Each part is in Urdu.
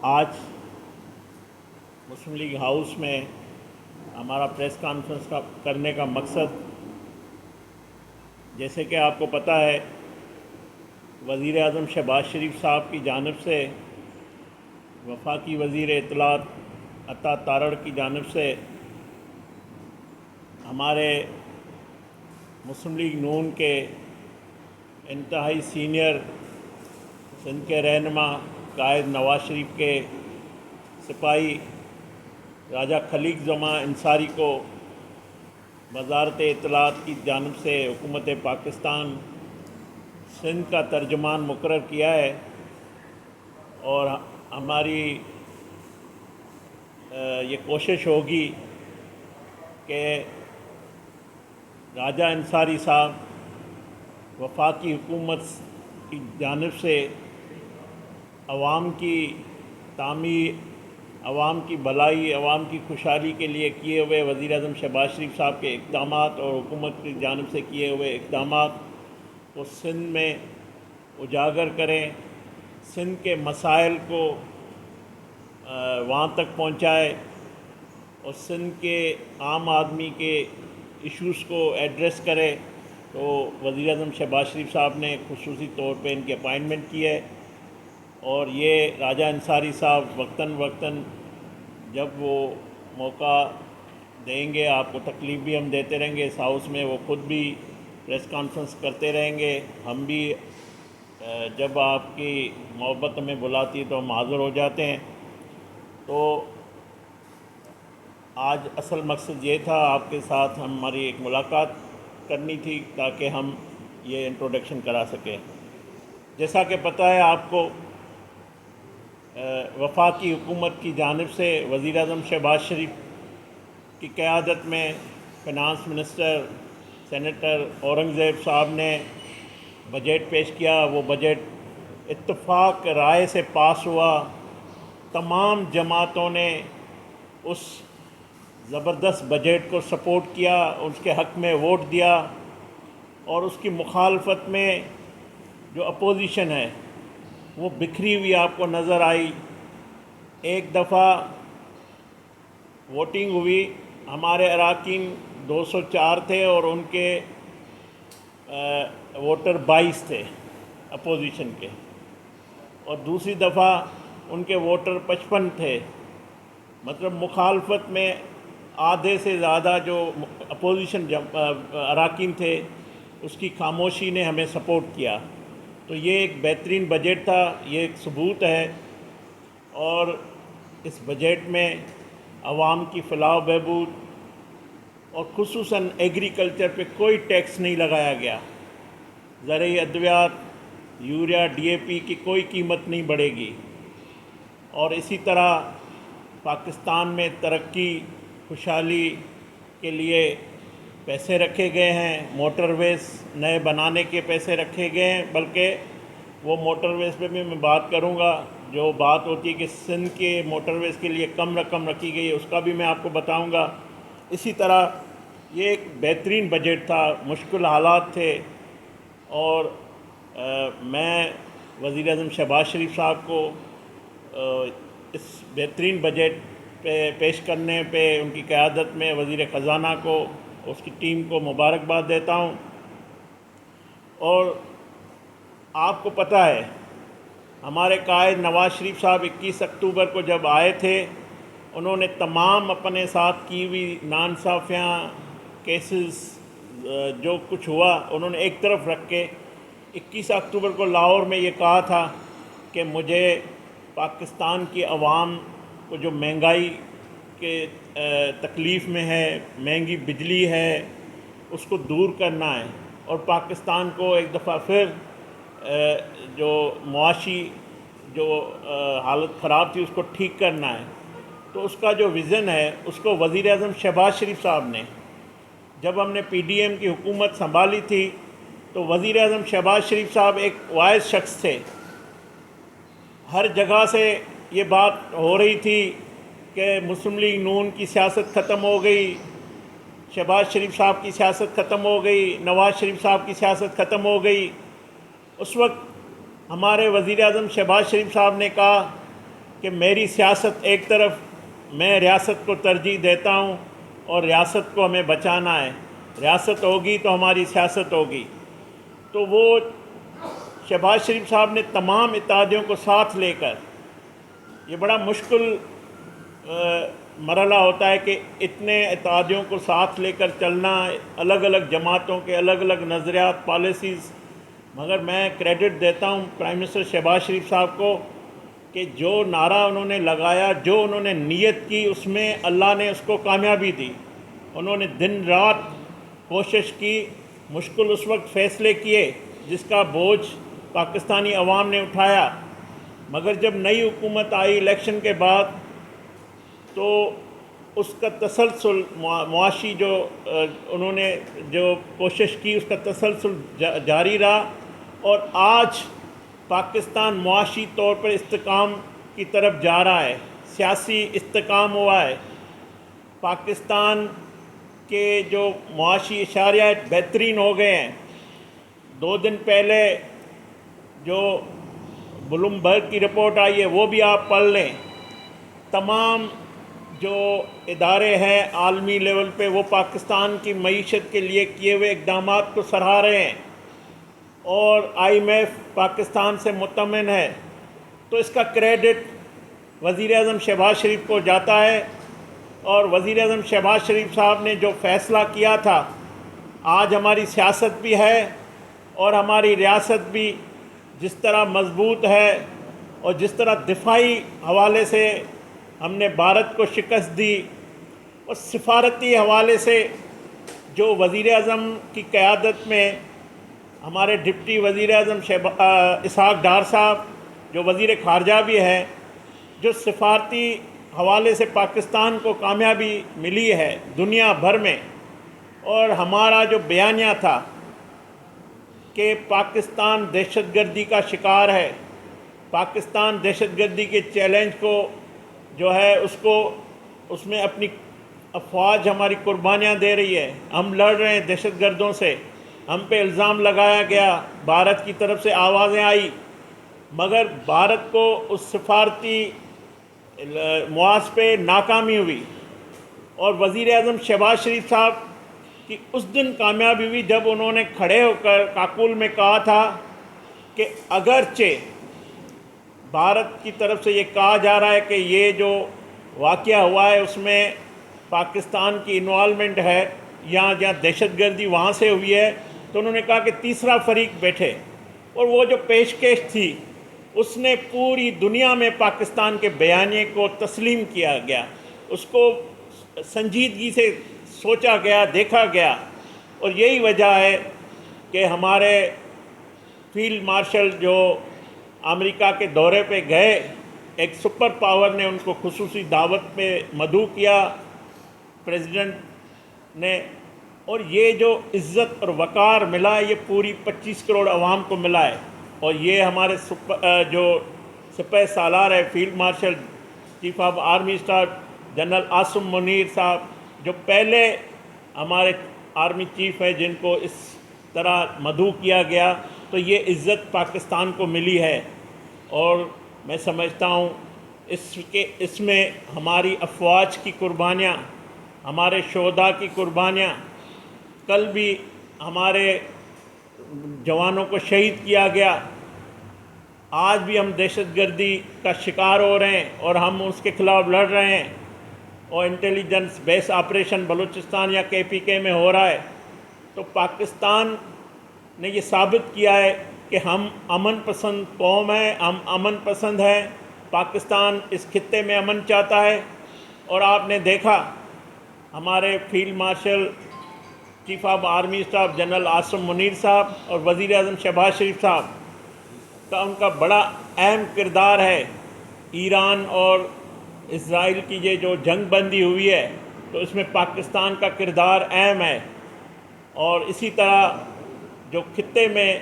آج مسلم لیگ ہاؤس میں ہمارا پریس کانفرنس کرنے کا مقصد، جیسے کہ آپ کو پتہ ہے، وزیر اعظم شہباز شریف صاحب کی جانب سے وفاقی وزیر اطلاعات عطا تارڑ کی جانب سے ہمارے مسلم لیگ نون کے انتہائی سینئر سندھ کے رہنما قائد نواز شریف کے سپاہی راجہ خلیق زماں انصاری کو وزارت اطلاعات کی جانب سے حکومت پاکستان سندھ کا ترجمان مقرر کیا ہے، اور ہماری یہ کوشش ہوگی کہ راجہ انصاری صاحب وفاقی حکومت کی جانب سے عوام کی تعمیر، عوام کی بھلائی، عوام کی خوشحالی کے لیے کیے ہوئے وزیر اعظم شہباز شریف صاحب کے اقدامات اور حکومت کی جانب سے کیے ہوئے اقدامات کو سندھ میں اجاگر کریں، سندھ کے مسائل کو وہاں تک پہنچائے اور سندھ کے عام آدمی کے ایشوز کو ایڈریس کرے۔ تو وزیر اعظم شہباز شریف صاحب نے خصوصی طور پہ ان کی اپائنٹمنٹ کی ہے، اور یہ راجہ انصاری صاحب وقتاً جب وہ موقع دیں گے، آپ کو تکلیف بھی ہم دیتے رہیں گے، اس ہاؤس میں وہ خود بھی پریس کانفرنس کرتے رہیں گے، ہم بھی جب آپ کی محبت ہمیں بلاتی ہے تو ہم حاضر ہو جاتے ہیں۔ تو آج اصل مقصد یہ تھا، آپ کے ساتھ ہماری ایک ملاقات کرنی تھی تاکہ ہم یہ انٹروڈکشن کرا سکیں۔ جیسا کہ پتہ ہے آپ کو، وفاقی حکومت کی جانب سے وزیر اعظم شہباز شریف کی قیادت میں فنانس منسٹر سینیٹر اورنگزیب صاحب نے بجٹ پیش کیا۔ وہ بجٹ اتفاق رائے سے پاس ہوا، تمام جماعتوں نے اس زبردست بجٹ کو سپورٹ کیا، اس کے حق میں ووٹ دیا، اور اس کی مخالفت میں جو اپوزیشن ہے وہ بکھری ہوئی آپ کو نظر آئی۔ ایک دفعہ ووٹنگ ہوئی، ہمارے اراکین 204 تھے اور ان کے ووٹر 22 تھے اپوزیشن کے، اور دوسری دفعہ ان کے ووٹر 55 تھے۔ مطلب مخالفت میں آدھے سے زیادہ جو اپوزیشن اراکین تھے، اس کی خاموشی نے ہمیں سپورٹ کیا۔ تو یہ ایک بہترین بجٹ تھا، یہ ایک ثبوت ہے، اور اس بجٹ میں عوام کی فلاح و بہبود اور خصوصاً ایگریکلچر پہ کوئی ٹیکس نہیں لگایا گیا۔ زرعی ادویات، یوریا، ڈی اے پی کی کوئی قیمت نہیں بڑھے گی، اور اسی طرح پاکستان میں ترقی، خوشحالی کے لیے پیسے رکھے گئے ہیں، موٹر ویز نئے بنانے کے پیسے رکھے گئے ہیں، بلکہ وہ موٹر ویز پہ بھی میں بات کروں گا۔ جو بات ہوتی ہے کہ سندھ کے موٹر ویز کے لیے کم رقم رکھی گئی ہے، اس کا بھی میں آپ کو بتاؤں گا۔ اسی طرح یہ ایک بہترین بجٹ تھا، مشکل حالات تھے، اور میں وزیر اعظم شہباز شریف صاحب کو اس بہترین بجٹ پہ پیش کرنے پہ ان کی قیادت میں وزیر خزانہ کو، اس کی ٹیم کو مبارکباد دیتا ہوں۔ اور آپ کو پتہ ہے، ہمارے قائد نواز شریف صاحب 21 اکتوبر کو جب آئے تھے، انہوں نے تمام اپنے ساتھ کی ہوئی ناانصافیاں، کیسز، جو کچھ ہوا، انہوں نے ایک طرف رکھ کے 21 اکتوبر کو لاہور میں یہ کہا تھا کہ مجھے پاکستان کی عوام کو جو مہنگائی کے تکلیف میں ہے، مہنگی بجلی ہے، اس کو دور کرنا ہے، اور پاکستان کو ایک دفعہ پھر جو معاشی جو حالت خراب تھی اس کو ٹھیک کرنا ہے۔ تو اس کا جو ویژن ہے، اس کو وزیر اعظم شہباز شریف صاحب نے، جب ہم نے پی ڈی ایم کی حکومت سنبھالی تھی تو وزیر اعظم شہباز شریف صاحب ایک وائس شخص تھے۔ ہر جگہ سے یہ بات ہو رہی تھی کہ مسلم لیگ نون کی سیاست ختم ہو گئی، شہباز شریف صاحب کی سیاست ختم ہو گئی، نواز شریف صاحب کی سیاست ختم ہو گئی۔ اس وقت ہمارے وزیر اعظم شہباز شریف صاحب نے کہا کہ میری سیاست ایک طرف میں ریاست کو ترجیح دیتا ہوں اور ریاست کو ہمیں بچانا ہے، ریاست ہوگی تو ہماری سیاست ہوگی۔ تو وہ شہباز شریف صاحب نے تمام اتحادیوں کو ساتھ لے کر، یہ بڑا مشکل مرحلہ ہوتا ہے کہ اتنے اتحادیوں کو ساتھ لے کر چلنا، الگ الگ جماعتوں کے الگ الگ نظریات، پالیسیز، مگر میں کریڈٹ دیتا ہوں پرائم منسٹر شہباز شریف صاحب کو کہ جو نعرہ انہوں نے لگایا، جو انہوں نے نیت کی، اس میں اللہ نے اس کو کامیابی دی۔ انہوں نے دن رات کوشش کی، مشکل اس وقت فیصلے کیے جس کا بوجھ پاکستانی عوام نے اٹھایا، مگر جب نئی حکومت آئی الیکشن کے بعد تو اس کا تسلسل معاشی جو انہوں نے جو کوشش کی اس کا تسلسل جاری رہا، اور آج پاکستان معاشی طور پر استحکام کی طرف جا رہا ہے، سیاسی استحکام ہوا ہے۔ پاکستان کے جو معاشی اشاریات بہترین ہو گئے ہیں۔ 2 دن پہلے جو بلومبرگ کی رپورٹ آئی ہے وہ بھی آپ پڑھ لیں۔ تمام جو ادارے ہیں عالمی لیول پہ وہ پاکستان کی معیشت کے لیے کیے ہوئے اقدامات کو سراہ رہے ہیں، اور IMF پاکستان سے مطمئن ہے۔ تو اس کا کریڈٹ وزیر اعظم شہباز شریف کو جاتا ہے، اور وزیر اعظم شہباز شریف صاحب نے جو فیصلہ کیا تھا، آج ہماری سیاست بھی ہے اور ہماری ریاست بھی جس طرح مضبوط ہے، اور جس طرح دفاعی حوالے سے ہم نے بھارت کو شکست دی، اور سفارتی حوالے سے جو وزیر اعظم کی قیادت میں ہمارے ڈپٹی وزیر اعظم اسحاق ڈار صاحب جو وزیر خارجہ بھی ہے، جو سفارتی حوالے سے پاکستان کو کامیابی ملی ہے دنیا بھر میں، اور ہمارا جو بیانیہ تھا کہ پاکستان دہشت گردی کا شکار ہے، پاکستان دہشت گردی کے چیلنج کو جو ہے اس میں اپنی افواج ہماری قربانیاں دے رہی ہے، ہم لڑ رہے ہیں دہشت گردوں سے، ہم پہ الزام لگایا گیا، بھارت کی طرف سے آوازیں آئی، مگر بھارت کو اس سفارتی معاذ پہ ناکامی ہوئی، اور وزیر اعظم شہباز شریف صاحب کی اس دن کامیابی ہوئی جب انہوں نے کھڑے ہو کر کاکول میں کہا تھا کہ اگرچہ بھارت کی طرف سے یہ کہا جا رہا ہے کہ یہ جو واقعہ ہوا ہے اس میں پاکستان کی انوالومنٹ ہے، جہاں دہشت گردی وہاں سے ہوئی ہے، تو انہوں نے کہا کہ تیسرا فریق بیٹھے، اور وہ جو پیشکش تھی اس نے پوری دنیا میں پاکستان کے بیانیے کو تسلیم کیا گیا، اس کو سنجیدگی سے سوچا گیا، دیکھا گیا، اور یہی وجہ ہے کہ ہمارے فیلڈ مارشل جو امریکہ کے دورے پہ گئے، ایک سپر پاور نے ان کو خصوصی دعوت پہ مدعو کیا پریزیڈنٹ نے، اور یہ جو عزت اور وقار ملا ہے یہ پوری 25 کروڑ عوام کو ملا ہے، اور یہ ہمارے جو سپہ سالار ہے field marshal chief of army staff general Asim Munir صاحب، جو پہلے ہمارے آرمی چیف ہیں جن کو اس طرح مدعو کیا گیا، تو یہ عزت پاکستان کو ملی ہے، اور میں سمجھتا ہوں اس میں ہماری افواج کی قربانیاں، ہمارے شہداء کی قربانیاں، کل بھی ہمارے جوانوں کو شہید کیا گیا، آج بھی ہم دہشت گردی کا شکار ہو رہے ہیں اور ہم اس کے خلاف لڑ رہے ہیں، اور انٹیلیجنس بیس آپریشن بلوچستان یا KPK میں ہو رہا ہے۔ تو پاکستان نے یہ ثابت کیا ہے کہ ہم امن پسند قوم ہیں، ہم امن پسند ہیں، پاکستان اس خطے میں امن چاہتا ہے، اور آپ نے دیکھا ہمارے field marshal chief of army staff general Asim Munir صاحب اور وزیر اعظم شہباز شریف صاحب کا ان کا بڑا اہم کردار ہے۔ ایران اور اسرائیل کی یہ جو جنگ بندی ہوئی ہے تو اس میں پاکستان کا کردار اہم ہے، اور اسی طرح جو خطے میں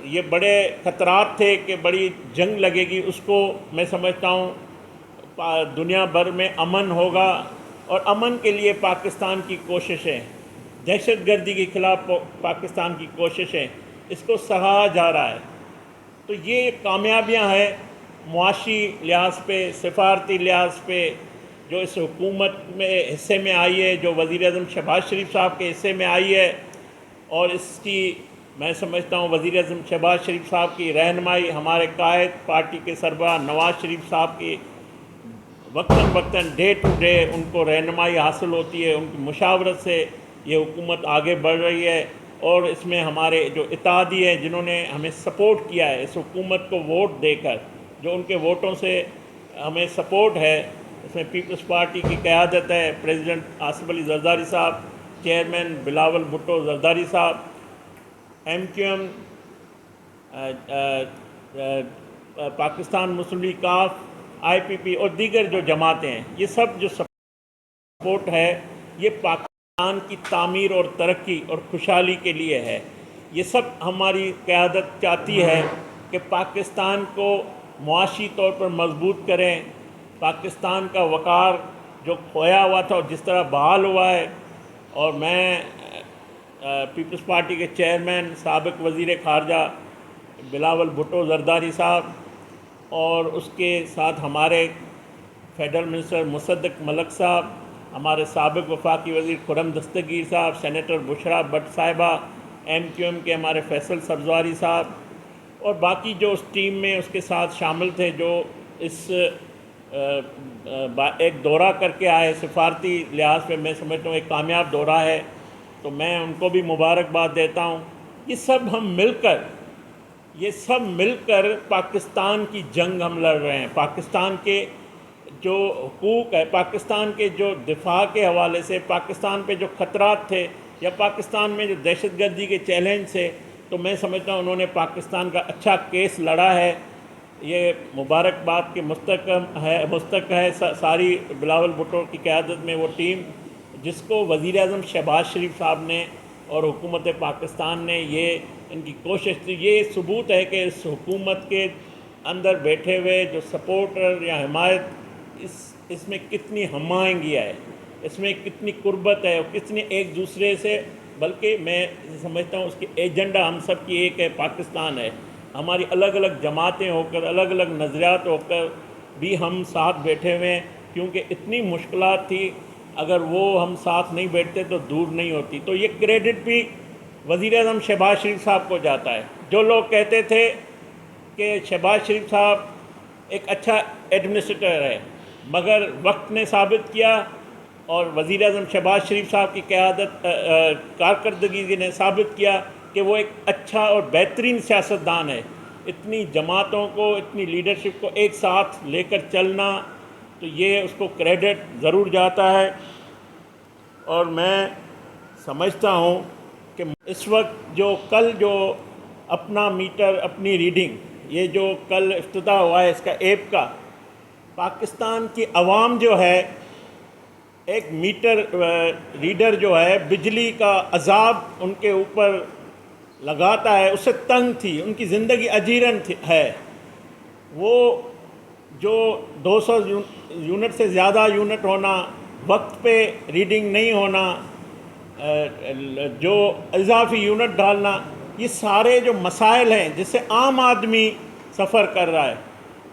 یہ بڑے خطرات تھے کہ بڑی جنگ لگے گی، اس کو میں سمجھتا ہوں دنیا بھر میں امن ہوگا، اور امن کے لیے پاکستان کی کوششیں، دہشت گردی کے خلاف پاکستان کی کوششیں، اس کو سراہا جا رہا ہے۔ تو یہ کامیابیاں ہیں معاشی لحاظ پہ، سفارتی لحاظ پہ جو اس حکومت میں حصے میں آئی ہے، جو وزیر اعظم شہباز شریف صاحب کے حصے میں آئی ہے، اور اس کی میں سمجھتا ہوں وزیر اعظم شہباز شریف صاحب کی رہنمائی، ہمارے قائد پارٹی کے سربراہ نواز شریف صاحب کی وقتاً وقتاً ڈے ٹو ڈے ان کو رہنمائی حاصل ہوتی ہے، ان کی مشاورت سے یہ حکومت آگے بڑھ رہی ہے۔ اور اس میں ہمارے جو اتحادی ہیں جنہوں نے ہمیں سپورٹ کیا ہے اس حکومت کو ووٹ دے کر، جو ان کے ووٹوں سے ہمیں سپورٹ ہے، اس میں پیپلز پارٹی کی قیادت ہے، پریزیڈنٹ آصف علی زرداری صاحب، چیئرمین بلاول بھٹو زرداری صاحب، ایم کیو ایم، پاکستان مسلم لیگ کاف، آئی پی پی اور دیگر جو جماعتیں ہیں، یہ سب جو سپورٹ ہے یہ پاکستان کی تعمیر اور ترقی اور خوشحالی کے لیے ہے۔ یہ سب ہماری قیادت چاہتی ہے کہ پاکستان کو معاشی طور پر مضبوط کریں، پاکستان کا وقار جو کھویا ہوا تھا اور جس طرح بحال ہوا ہے۔ اور میں پیپلز پارٹی کے چیئرمین سابق وزیر خارجہ بلاول بھٹو زرداری صاحب اور اس کے ساتھ ہمارے فیڈرل منسٹر مصدق ملک صاحب، ہمارے سابق وفاقی وزیر خرم دستگیر صاحب، سینیٹر بشرا بٹ صاحبہ، ایم کیو ایم کے ہمارے فیصل سبزواری صاحب اور باقی جو اس ٹیم میں اس کے ساتھ شامل تھے، جو اس ایک دورہ کر کے آئے سفارتی لحاظ پہ، میں سمجھتا ہوں ایک کامیاب دورہ ہے، تو میں ان کو بھی مبارکباد دیتا ہوں۔ یہ سب مل کر پاکستان کی جنگ ہم لڑ رہے ہیں۔ پاکستان کے جو حقوق ہے، پاکستان کے جو دفاع کے حوالے سے، پاکستان پہ جو خطرات تھے یا پاکستان میں جو دہشت گردی کے چیلنج تھے، تو میں سمجھتا ہوں انہوں نے پاکستان کا اچھا کیس لڑا ہے۔ یہ مبارکباد کے مستحق ہے ساری بلاول بھٹو کی قیادت میں وہ ٹیم، جس کو وزیر اعظم شہباز شریف صاحب نے اور حکومت پاکستان نے یہ ان کی کوشش تھی۔ یہ ثبوت ہے کہ اس حکومت کے اندر بیٹھے ہوئے جو سپورٹر یا حمایت، اس میں کتنی ہم آہنگی ہے، اس میں کتنی قربت ہے اور کتنی ایک دوسرے سے، بلکہ میں سمجھتا ہوں اس کی ایجنڈا ہم سب کی ایک ہے، پاکستان ہے۔ ہماری الگ الگ جماعتیں ہو کر، الگ الگ نظریات ہو کر بھی ہم ساتھ بیٹھے ہوئے ہیں، کیونکہ اتنی مشکلات تھی، اگر وہ ہم ساتھ نہیں بیٹھتے تو دور نہیں ہوتی۔ تو یہ کریڈٹ بھی وزیر اعظم شہباز شریف صاحب کو جاتا ہے۔ جو لوگ کہتے تھے کہ شہباز شریف صاحب ایک اچھا ایڈمنسٹریٹر ہے، مگر وقت نے ثابت کیا اور وزیر اعظم شہباز شریف صاحب کی قیادت کارکردگی نے ثابت کیا کہ وہ ایک اچھا اور بہترین سیاستدان ہے۔ اتنی جماعتوں کو، اتنی لیڈرشپ کو ایک ساتھ لے کر چلنا، تو یہ اس کو کریڈٹ ضرور جاتا ہے۔ اور میں سمجھتا ہوں کہ اس وقت کل جو اپنا میٹر، اپنی ریڈنگ، یہ جو کل افتتاح ہوا ہے اس کا ایپ کا، پاکستان کی عوام جو ہے ایک میٹر ریڈر جو ہے، بجلی کا عذاب ان کے اوپر لگاتا ہے، اس سے تنگ تھی، ان کی زندگی اجیرن ہے۔ وہ جو 200 یونٹ سے زیادہ یونٹ ہونا، وقت پہ ریڈنگ نہیں ہونا، جو اضافی یونٹ ڈالنا، یہ سارے جو مسائل ہیں جس سے عام آدمی سفر کر رہا ہے۔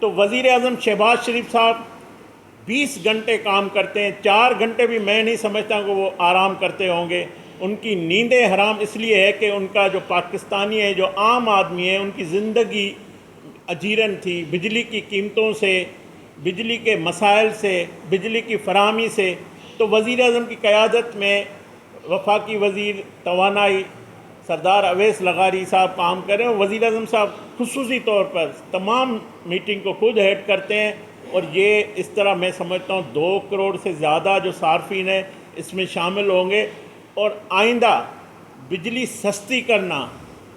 تو وزیر اعظم شہباز شریف صاحب 20 گھنٹے کام کرتے ہیں، 4 گھنٹے بھی میں نہیں سمجھتا کہ وہ آرام کرتے ہوں گے۔ ان کی نیندیں حرام اس لیے ہے کہ ان کا جو پاکستانی ہے، جو عام آدمی ہے، ان کی زندگی اجیرن تھی، بجلی کی قیمتوں سے، بجلی کے مسائل سے، بجلی کی فراہمی سے۔ تو وزیر اعظم کی قیادت میں وفاقی وزیر توانائی سردار اویس لغاری صاحب کام کر رہے ہیں، وزیر اعظم صاحب خصوصی طور پر تمام میٹنگ کو خود ہیڈ کرتے ہیں، اور یہ اس طرح میں سمجھتا ہوں 2 کروڑ سے زیادہ جو صارفین ہیں اس میں شامل ہوں گے۔ اور آئندہ بجلی سستی کرنا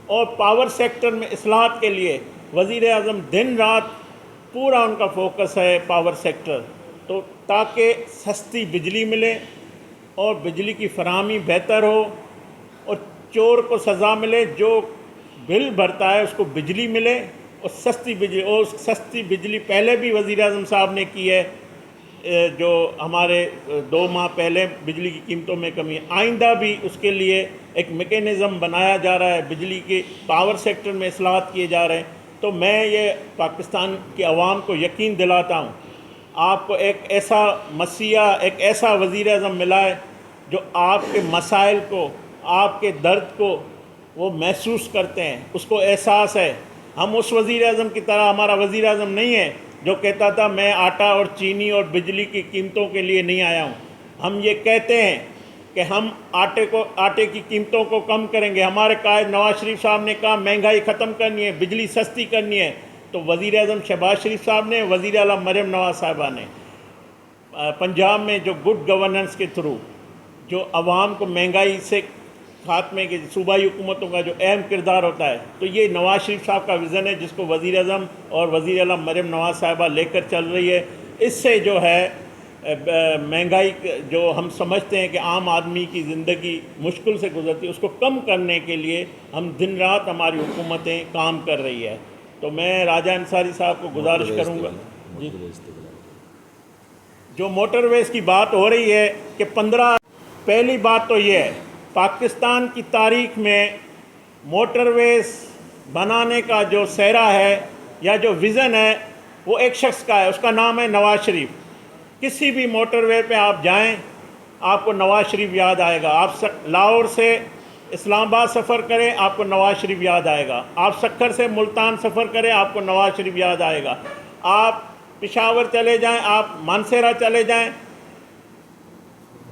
اور پاور سیکٹر میں اصلاحات کے لیے وزیر اعظم دن رات پورا ان کا فوکس ہے پاور سیکٹر، تو تاکہ سستی بجلی ملے اور بجلی کی فراہمی بہتر ہو، اور چور کو سزا ملے، جو بل بھرتا ہے اس کو بجلی ملے اور سستی بجلی۔ اور سستی بجلی پہلے بھی وزیر اعظم صاحب نے کی ہے، جو ہمارے 2 ماہ پہلے بجلی کی قیمتوں میں کمی ہے، آئندہ بھی اس کے لیے ایک میکینزم بنایا جا رہا ہے، بجلی کے پاور سیکٹر میں اصلاحات کیے جا رہے ہیں۔ تو تو میں یہ پاکستان کی عوام کو یقین دلاتا ہوں، آپ کو ایک ایسا مسیحا، ایک ایسا وزیر اعظم ملا ہے جو آپ کے مسائل کو، آپ کے درد کو وہ محسوس کرتے ہیں، اس کو احساس ہے۔ ہم اس وزیر اعظم کی طرح، ہمارا وزیر اعظم نہیں ہے جو کہتا تھا میں آٹا اور چینی اور بجلی کی قیمتوں کے لیے نہیں آیا ہوں۔ ہم یہ کہتے ہیں کہ ہم آٹے کی قیمتوں کو کم کریں گے۔ ہمارے قائد نواز شریف صاحب نے کہا مہنگائی ختم کرنی ہے، بجلی سستی کرنی ہے، تو وزیر اعظم شہباز شریف صاحب نے، وزیر اعلیٰ مریم نواز صاحبہ نے پنجاب میں جو گڈ گورننس کے تھرو جو عوام کو مہنگائی سے خاتمے کے صوبائی حکومتوں کا جو اہم کردار ہوتا ہے، تو یہ نواز شریف صاحب کا ویژن ہے جس کو وزیر اعظم اور وزیر اعلیٰ مریم نواز صاحبہ لے کر چل رہی ہے۔ اس سے جو ہے مہنگائی جو ہم سمجھتے ہیں کہ عام آدمی کی زندگی مشکل سے گزرتی ہے، اس کو کم کرنے کے لیے ہم دن رات ہماری حکومتیں کام کر رہی ہے۔ تو میں راجہ انصاری صاحب کو گزارش کروں گا جی، جو موٹر ویز کی بات ہو رہی ہے کہ 15، پہلی بات تو یہ ہے پاکستان کی تاریخ میں موٹر ویز بنانے کا جو سہرا ہے یا جو ویژن ہے وہ ایک شخص کا ہے، اس کا نام ہے نواز شریف۔ کسی بھی موٹر وے پہ آپ جائیں آپ کو نواز شریف یاد آئے گا۔ آپ لاہور سے اسلام آباد سفر کریں آپ کو نواز شریف یاد آئے گا، آپ سکھر سے ملتان سفر کریں آپ کو نواز شریف یاد آئے گا، آپ پشاور چلے جائیں، آپ مانسیرا چلے جائیں۔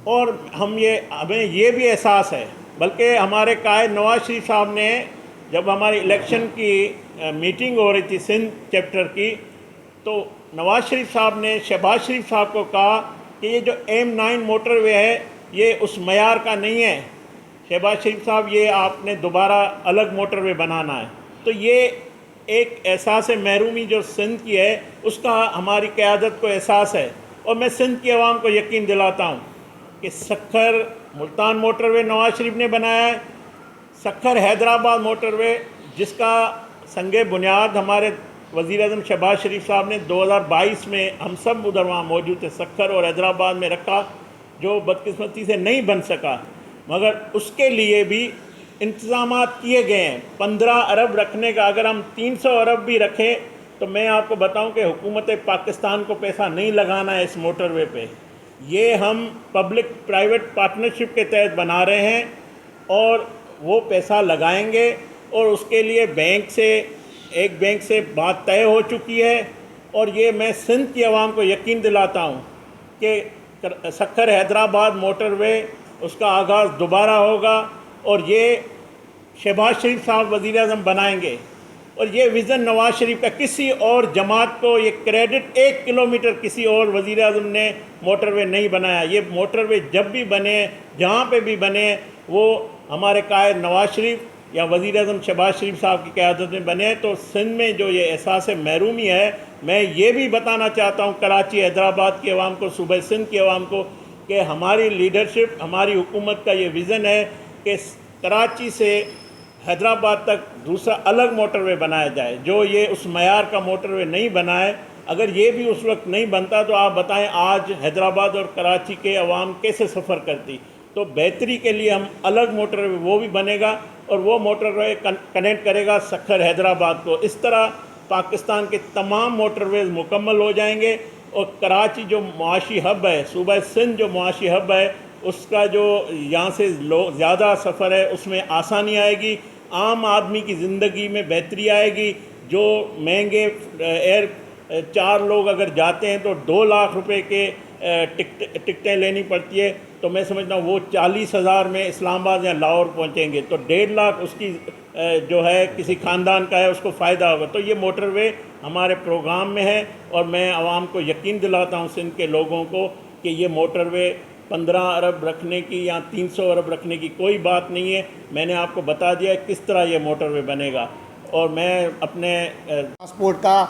اور ہمیں یہ بھی احساس ہے، بلکہ ہمارے قائد نواز شریف صاحب نے جب ہماری الیکشن کی میٹنگ ہو رہی تھی سندھ چیپٹر کی، تو نواز شریف صاحب نے شہباز شریف صاحب کو کہا کہ یہ جو M9 موٹر وے ہے یہ اس معیار کا نہیں ہے، شہباز شریف صاحب یہ آپ نے دوبارہ الگ موٹر وے بنانا ہے۔ تو یہ ایک احساس محرومی جو سندھ کی ہے اس کا ہماری قیادت کو احساس ہے، اور میں سندھ کی عوام کو یقین دلاتا ہوں کہ سکھر ملتان موٹر وے نواز شریف نے بنایا ہے، سکھر حیدرآباد موٹر وے جس کا سنگ بنیاد ہمارے وزیر اعظم شہباز شریف صاحب نے 2022 میں ہم سب ادھر وہاں موجود تھے سکھر اور حیدرآباد میں رکھا، جو بدقسمتی سے نہیں بن سکا، مگر اس کے لیے بھی انتظامات کیے گئے ہیں۔ 15 ارب رکھنے کا اگر ہم 300 ارب بھی رکھیں تو میں آپ کو بتاؤں کہ حکومت پاکستان کو پیسہ نہیں لگانا ہے اس موٹر وے پہ، یہ ہم پبلک پرائیویٹ پارٹنرشپ کے تحت بنا رہے ہیں، اور وہ پیسہ لگائیں گے، اور اس کے لیے ایک بینک سے بات طے ہو چکی ہے، اور یہ میں سندھ کی عوام کو یقین دلاتا ہوں کہ سکھر حیدرآباد موٹر وے اس کا آغاز دوبارہ ہوگا، اور یہ شہباز شریف صاحب وزیر اعظم بنائیں گے۔ اور یہ ویژن نواز شریف کا، کسی اور جماعت کو یہ کریڈٹ 1 کلومیٹر کسی اور وزیر اعظم نے موٹر وے نہیں بنایا۔ یہ موٹر وے جب بھی بنے، جہاں پہ بھی بنے، وہ ہمارے قائد نواز شریف یا وزیر اعظم شہباز شریف صاحب کی قیادت میں بنے۔ تو سندھ میں جو یہ احساس محرومی ہے، میں یہ بھی بتانا چاہتا ہوں کراچی حیدرآباد کی عوام کو، صوبہ سندھ کی عوام کو، کہ ہماری لیڈرشپ، ہماری حکومت کا یہ ویژن ہے کہ کراچی سے حیدرآباد تک دوسرا الگ موٹر وے بنایا جائے، جو یہ اس معیار کا موٹر وے نہیں بنا ہے۔ اگر یہ بھی اس وقت نہیں بنتا تو آپ بتائیں آج حیدرآباد اور کراچی کے عوام کیسے سفر کرتی۔ تو بہتری کے لیے ہم الگ موٹر وے وہ بھی بنے گا، اور وہ موٹر وے کنیکٹ کرے گا سکھر حیدرآباد کو۔ اس طرح پاکستان کے تمام موٹر ویز مکمل ہو جائیں گے، اور کراچی جو معاشی ہب ہے، صوبہ سندھ جو معاشی ہب ہے، اس کا جو یہاں سے زیادہ سفر ہے اس میں آسانی آئے گی، عام آدمی کی زندگی میں بہتری آئے گی۔ جو مہنگے چار لوگ اگر جاتے ہیں تو 2 لاکھ روپے کے ٹکٹیں لینی پڑتی ہے، تو میں سمجھتا ہوں وہ 40,000 میں اسلام آباد یا لاہور پہنچیں گے، تو 1.5 لاکھ اس کی جو ہے کسی خاندان کا ہے اس کو فائدہ ہوگا۔ تو یہ موٹر وے ہمارے پروگرام میں ہے، اور میں عوام کو یقین دلاتا ہوں سندھ کے لوگوں کو کہ یہ موٹر وے 15 ارب رکھنے کی یا 300 ارب رکھنے کی کوئی بات نہیں ہے۔ میں نے آپ کو بتا دیا کس طرح یہ موٹر وے بنے گا، اور میں اپنے ٹرانسپورٹ کا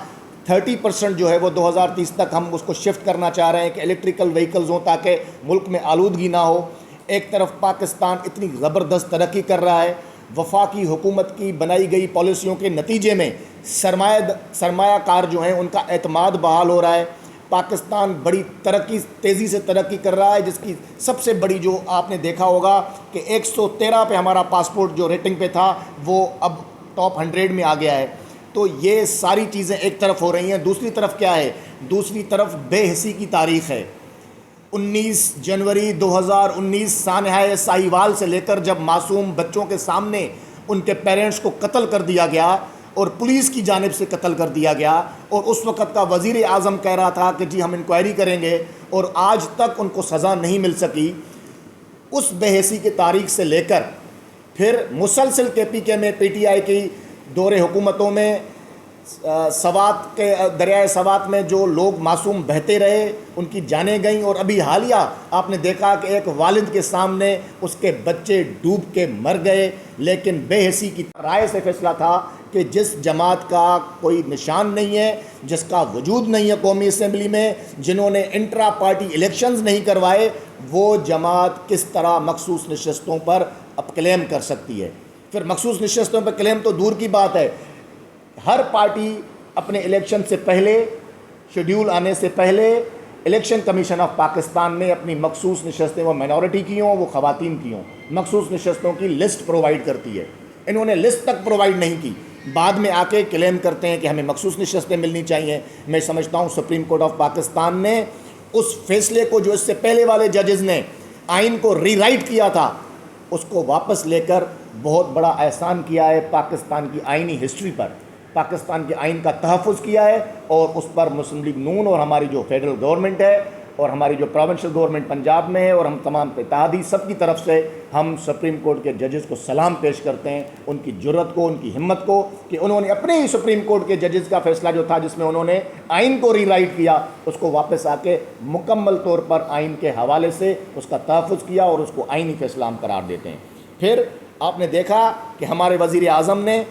30% جو ہے وہ 2030 تک ہم اس کو شفٹ کرنا چاہ رہے ہیں کہ الیکٹریکل وہیکلز ہوں تاکہ ملک میں آلودگی نہ ہو۔ ایک طرف پاکستان اتنی زبردست ترقی کر رہا ہے، وفاقی حکومت کی بنائی گئی پالیسیوں کے نتیجے میں سرمایہ کار جو ہیں ان کا اعتماد بحال ہو رہا ہے۔ پاکستان بڑی تیزی سے ترقی کر رہا ہے، جس کی سب سے بڑی جو آپ نے دیکھا ہوگا کہ 113 پہ ہمارا پاسپورٹ جو ریٹنگ پہ تھا وہ اب ٹاپ 100 میں آ گیا ہے۔ تو یہ ساری چیزیں ایک طرف ہو رہی ہیں. دوسری طرف کیا ہے؟ دوسری طرف بے حسی کی تاریخ ہے. 19 جنوری 2019 سانحہ ساہیوال سے لے کر جب معصوم بچوں کے سامنے ان کے پیرنٹس کو قتل کر دیا گیا اور پولیس کی جانب سے قتل کر دیا گیا، اور اس وقت کا وزیر اعظم کہہ رہا تھا کہ جی ہم انکوائری کریں گے، اور آج تک ان کو سزا نہیں مل سکی. اس بے حسی کی تاریخ سے لے کر پھر مسلسل کے پی کے میں پی ٹی آئی کی دور حکومتوں میں سوات کے دریائے سوات میں جو لوگ معصوم بہتے رہے، ان کی جانیں گئیں، اور ابھی حالیہ آپ نے دیکھا کہ ایک والد کے سامنے اس کے بچے ڈوب کے مر گئے. لیکن بے حسی کی رائے سے فیصلہ تھا کہ جس جماعت کا کوئی نشان نہیں ہے، جس کا وجود نہیں ہے قومی اسمبلی میں، جنہوں نے انٹرا پارٹی الیکشنز نہیں کروائے، وہ جماعت کس طرح مخصوص نشستوں پر اب کلیم کر سکتی ہے. پھر مخصوص نشستوں پر کلیم تو دور کی بات ہے، ہر پارٹی اپنے الیکشن سے پہلے، شیڈیول آنے سے پہلے، الیکشن کمیشن آف پاکستان نے اپنی مخصوص نشستیں، وہ مائنورٹی کی ہوں وہ خواتین کی ہوں، مخصوص نشستوں کی لسٹ پرووائڈ کرتی ہے. انہوں نے لسٹ تک پرووائڈ نہیں کی، بعد میں آ کے کلیم کرتے ہیں کہ ہمیں مخصوص نشستیں ملنی چاہیے. میں سمجھتا ہوں سپریم کورٹ آف پاکستان نے اس فیصلے کو جو اس سے پہلے والے ججز نے آئین کو ری رائٹ کیا تھا، اس کو واپس لے کر بہت بڑا احسان کیا ہے پاکستان کی آئینی ہسٹری پر. پاکستان کے آئین کا تحفظ کیا ہے، اور اس پر مسلم لیگ نون اور ہماری جو فیڈرل گورنمنٹ ہے اور ہماری جو پروونشل گورنمنٹ پنجاب میں ہے اور ہم تمام اتحادی سب کی طرف سے ہم سپریم کورٹ کے ججز کو سلام پیش کرتے ہیں، ان کی جرت کو، ان کی ہمت کو، کہ انہوں نے اپنے ہی سپریم کورٹ کے ججز کا فیصلہ جو تھا جس میں انہوں نے آئین کو ری رائٹ کیا، اس کو واپس آ کے مکمل طور پر آئین کے حوالے سے اس کا تحفظ کیا اور اس کو آئینی فیصلہ ہم قرار دیتے ہیں. پھر آپ نے دیکھا کہ ہمارے وزیر اعظم نے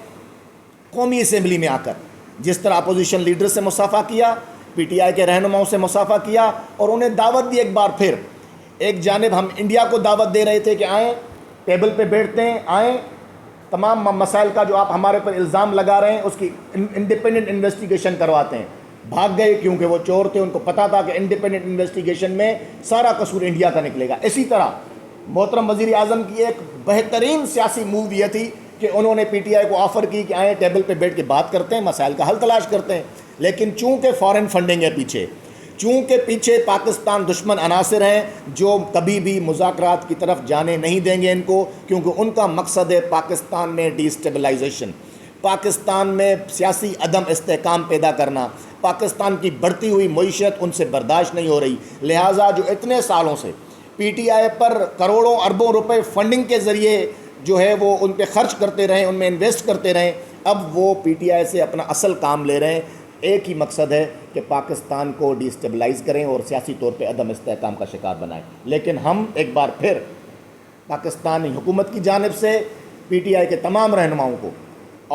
قومی اسمبلی میں آ کر جس طرح اپوزیشن لیڈر سے مصافحہ کیا، پی ٹی آئی کے رہنماؤں سے مصافحہ کیا، اور انہیں دعوت دی. ایک بار پھر ایک جانب ہم انڈیا کو دعوت دے رہے تھے کہ آئیں ٹیبل پہ بیٹھتے ہیں، آئیں تمام مسائل کا جو آپ ہمارے پر الزام لگا رہے ہیں اس کی انڈیپینڈنٹ انویسٹیگیشن کرواتے ہیں. بھاگ گئے کیونکہ وہ چور تھے، ان کو پتہ تھا کہ انڈیپینڈنٹ انویسٹیگیشن میں سارا قصور انڈیا کا نکلے گا. اسی طرح محترم وزیر اعظم کی ایک بہترین سیاسی موو یہ تھی کہ انہوں نے پی ٹی آئی کو آفر کی کہ آئیں ٹیبل پہ بیٹھ کے بات کرتے ہیں، مسائل کا حل تلاش کرتے ہیں. لیکن چونکہ فارن فنڈنگ ہے پیچھے، چونکہ پیچھے پاکستان دشمن عناصر ہیں جو کبھی بھی مذاکرات کی طرف جانے نہیں دیں گے ان کو، کیونکہ ان کا مقصد ہے پاکستان میں ڈی اسٹیبلائزیشن، پاکستان میں سیاسی عدم استحکام پیدا کرنا. پاکستان کی بڑھتی ہوئی معیشت ان سے برداشت نہیں ہو رہی، لہٰذا جو اتنے سالوں سے پی ٹی آئی پر کروڑوں اربوں روپے فنڈنگ کے ذریعے جو ہے وہ ان پہ خرچ کرتے رہیں، ان میں انویسٹ کرتے رہیں، اب وہ پی ٹی آئی سے اپنا اصل کام لے رہے ہیں. ایک ہی مقصد ہے کہ پاکستان کو ڈی اسٹیبلائز کریں اور سیاسی طور پہ عدم استحکام کا شکار بنائیں. لیکن ہم ایک بار پھر پاکستانی حکومت کی جانب سے پی ٹی آئی کے تمام رہنماؤں کو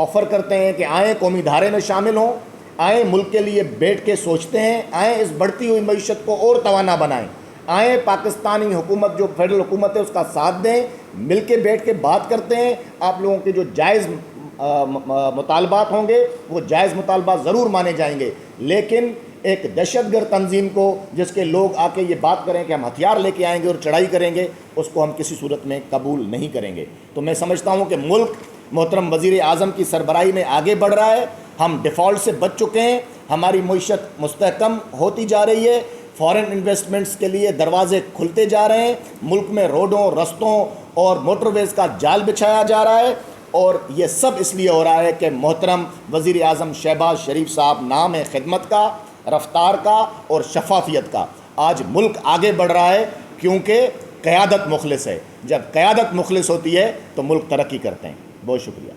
آفر کرتے ہیں کہ آئیں قومی دھارے میں شامل ہوں، آئیں ملک کے لیے بیٹھ کے سوچتے ہیں، آئیں اس بڑھتی ہوئی معیشت کو اور توانا بنائیں، آئیں پاکستانی حکومت جو فیڈرل حکومت ہے اس کا ساتھ دیں، مل کے بیٹھ کے بات کرتے ہیں. آپ لوگوں کے جو جائز مطالبات ہوں گے وہ جائز مطالبات ضرور مانے جائیں گے، لیکن ایک دہشت گرد تنظیم کو جس کے لوگ آ کے یہ بات کریں کہ ہم ہتھیار لے کے آئیں گے اور چڑھائی کریں گے، اس کو ہم کسی صورت میں قبول نہیں کریں گے. تو میں سمجھتا ہوں کہ ملک محترم وزیر اعظم کی سربراہی میں آگے بڑھ رہا ہے، ہم ڈیفالٹ سے بچ چکے ہیں، ہماری معیشت مستحکم ہوتی جا رہی ہے، فارن انویسٹمنٹس کے لیے دروازے کھلتے جا رہے ہیں، ملک میں روڈوں، رستوں اور موٹر ویز کا جال بچھایا جا رہا ہے. اور یہ سب اس لیے ہو رہا ہے کہ محترم وزیر اعظم شہباز شریف صاحب نام ہے خدمت کا، رفتار کا اور شفافیت کا. آج ملک آگے بڑھ رہا ہے کیونکہ قیادت مخلص ہے. جب قیادت مخلص ہوتی ہے تو ملک ترقی کرتے ہیں. بہت شکریہ.